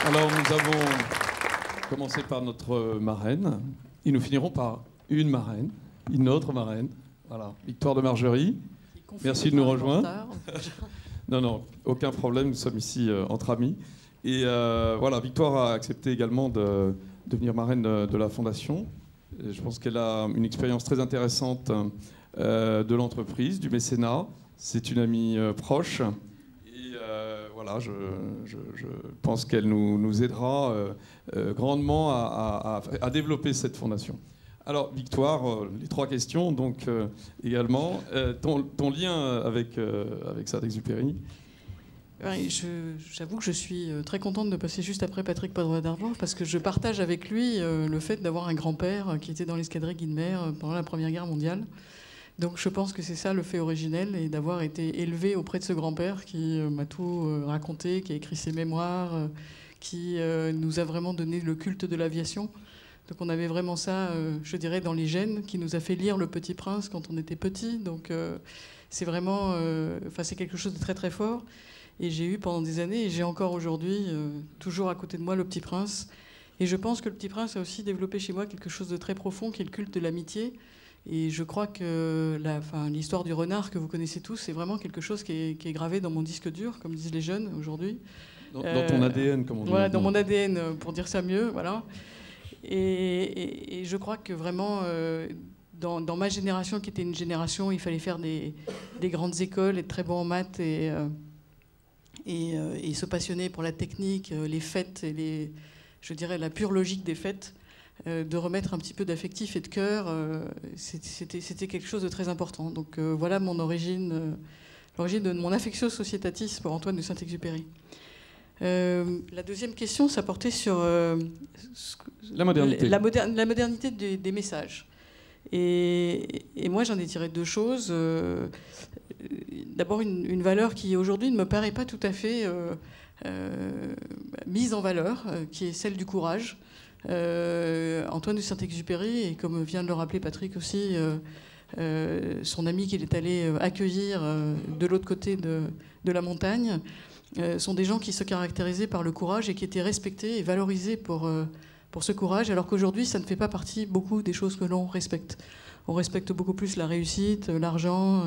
Alors, nous avons commencé par notre marraine, et nous finirons par une marraine, une autre marraine. Voilà, Victoire de Margerie. Merci de nous rejoindre. Non, non, aucun problème, nous sommes ici entre amis. Et voilà, Victoire a accepté également de devenir marraine de la Fondation. Et je pense qu'elle a une expérience très intéressante de l'entreprise, du mécénat. C'est une amie proche. Et voilà, je pense qu'elle nous aidera grandement à développer cette fondation. Alors, Victoire, les trois questions, donc également. Ton lien avec Saint-Exupéry. J'avoue que je suis très contente de passer juste après Patrick Poivre d'Arvor parce que je partage avec lui le fait d'avoir un grand-père qui était dans l'escadrille Guinmer pendant la Première Guerre mondiale. Donc je pense que c'est ça le fait originel, et d'avoir été élevé auprès de ce grand-père qui m'a tout raconté, qui a écrit ses mémoires, qui nous a vraiment donné le culte de l'aviation. Donc on avait vraiment ça, je dirais, dans les gènes, qui nous a fait lire Le Petit Prince quand on était petit. Donc c'est vraiment, c'est quelque chose de très très fort. Et j'ai eu pendant des années, et j'ai encore aujourd'hui, toujours à côté de moi, Le Petit Prince. Et je pense que Le Petit Prince a aussi développé chez moi quelque chose de très profond, qui est le culte de l'amitié. Et je crois que l'histoire du renard que vous connaissez tous, c'est vraiment quelque chose qui est gravé dans mon disque dur, comme disent les jeunes aujourd'hui. Dans ton ADN, comme on dit. Voilà, dans mon ADN, pour dire ça mieux. Voilà. Et je crois que vraiment, dans ma génération, qui était une génération, il fallait faire des grandes écoles, être très bon en maths et se passionner pour la technique, les fêtes et je dirais la pure logique des fêtes, de remettre un petit peu d'affectif et de cœur, c'était quelque chose de très important. Donc voilà mon origine, l'origine de mon affectio societatis pour Antoine de Saint-Exupéry. La deuxième question, ça portait sur la modernité, la modernité des messages. Et moi, j'en ai tiré deux choses. D'abord, une valeur qui aujourd'hui ne me paraît pas tout à fait mise en valeur, qui est celle du courage. Antoine de Saint-Exupéry, et comme vient de le rappeler Patrick aussi, son ami qu'il est allé accueillir de l'autre côté de la montagne, sont des gens qui se caractérisaient par le courage et qui étaient respectés et valorisés pour ce courage, alors qu'aujourd'hui, ça ne fait pas partie beaucoup des choses que l'on respecte. On respecte beaucoup plus la réussite, l'argent,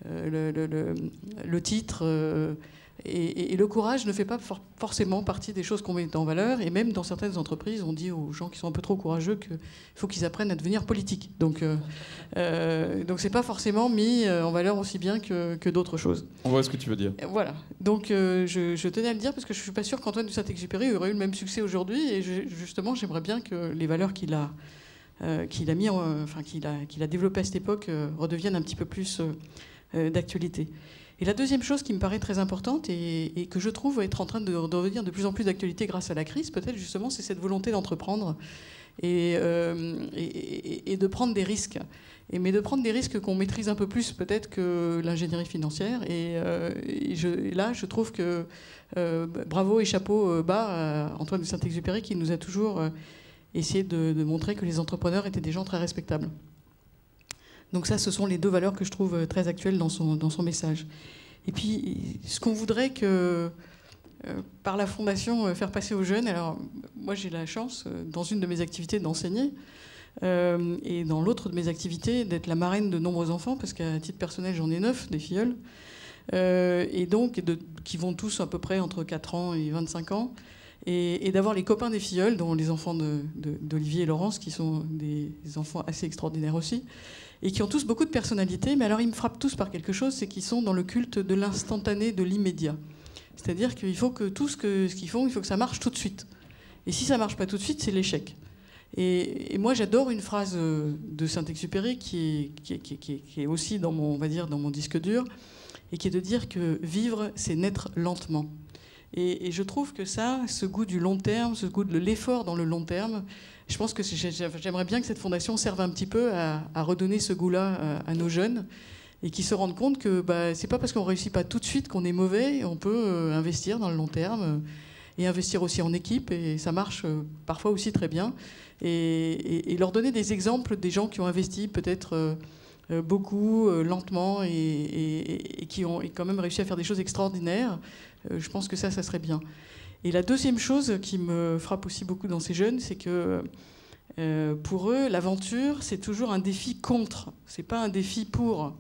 le titre, et le courage ne fait pas forcément partie des choses qu'on met en valeur. Et même dans certaines entreprises, on dit aux gens qui sont un peu trop courageux qu'il faut qu'ils apprennent à devenir politiques. Donc c'est pas forcément mis en valeur aussi bien que d'autres choses. On voit ce que tu veux dire. Voilà. Donc je tenais à le dire parce que je suis pas sûre qu'Antoine de Saint-Exupéry aurait eu le même succès aujourd'hui. Et justement, j'aimerais bien que les valeurs qu'il a développées à cette époque redeviennent un petit peu plus d'actualité. Et la deuxième chose qui me paraît très importante et que je trouve être en train de revenir de plus en plus d'actualité grâce à la crise, peut-être justement, c'est cette volonté d'entreprendre et de prendre des risques. Mais de prendre des risques qu'on maîtrise un peu plus peut-être que l'ingénierie financière. Là, je trouve que bravo et chapeau bas à Antoine de Saint-Exupéry qui nous a toujours essayé de montrer que les entrepreneurs étaient des gens très respectables. Donc ça, ce sont les deux valeurs que je trouve très actuelles dans son message. Et puis, ce qu'on voudrait que, par la Fondation, faire passer aux jeunes, alors moi j'ai la chance, dans une de mes activités, d'enseigner, et dans l'autre de mes activités, d'être la marraine de nombreux enfants, parce qu'à titre personnel, j'en ai 9, des filleuls, et donc qui vont tous à peu près entre 4 ans et 25 ans, et d'avoir les copains des filleuls, dont les enfants d'Olivier et Laurence, qui sont des enfants assez extraordinaires aussi, et qui ont tous beaucoup de personnalité, mais alors ils me frappent tous par quelque chose, c'est qu'ils sont dans le culte de l'instantané, de l'immédiat. C'est-à-dire qu'il faut que tout ce qu'ils font, il faut que ça marche tout de suite. Et si ça marche pas tout de suite, c'est l'échec. Et moi, j'adore une phrase de Saint-Exupéry qui est aussi dans mon disque dur, et qui est de dire que vivre, c'est naître lentement. Et je trouve que ça, ce goût du long terme, ce goût de l'effort dans le long terme, je pense que j'aimerais bien que cette fondation serve un petit peu à redonner ce goût-là à nos jeunes, et qu'ils se rendent compte que c'est pas parce qu'on réussit pas tout de suite qu'on est mauvais. On peut investir dans le long terme et investir aussi en équipe, et ça marche parfois aussi très bien. Et leur donner des exemples des gens qui ont investi peut-être beaucoup, lentement, et qui ont quand même réussi à faire des choses extraordinaires. Je pense que ça serait bien. Et la deuxième chose qui me frappe aussi beaucoup dans ces jeunes, c'est que pour eux, l'aventure, c'est toujours un défi contre. C'est pas un défi pour.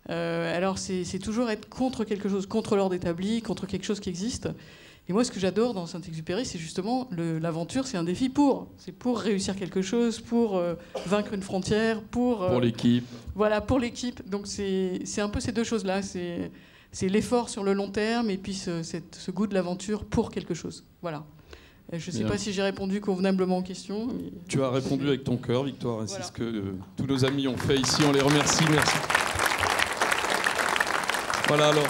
Alors c'est toujours être contre quelque chose, contre l'ordre établi, contre quelque chose qui existe. Et moi, ce que j'adore dans Saint-Exupéry, c'est justement l'aventure, c'est un défi pour. C'est pour réussir quelque chose, pour vaincre une frontière, pour l'équipe. Voilà, pour l'équipe. Donc c'est un peu ces deux choses-là. C'est l'effort sur le long terme et puis ce goût de l'aventure pour quelque chose. Voilà. Je ne sais pas si j'ai répondu convenablement aux questions. Mais... Tu as répondu avec ton cœur, Victoire, et voilà. C'est ce que tous nos amis ont fait ici. On les remercie. Merci. Voilà alors.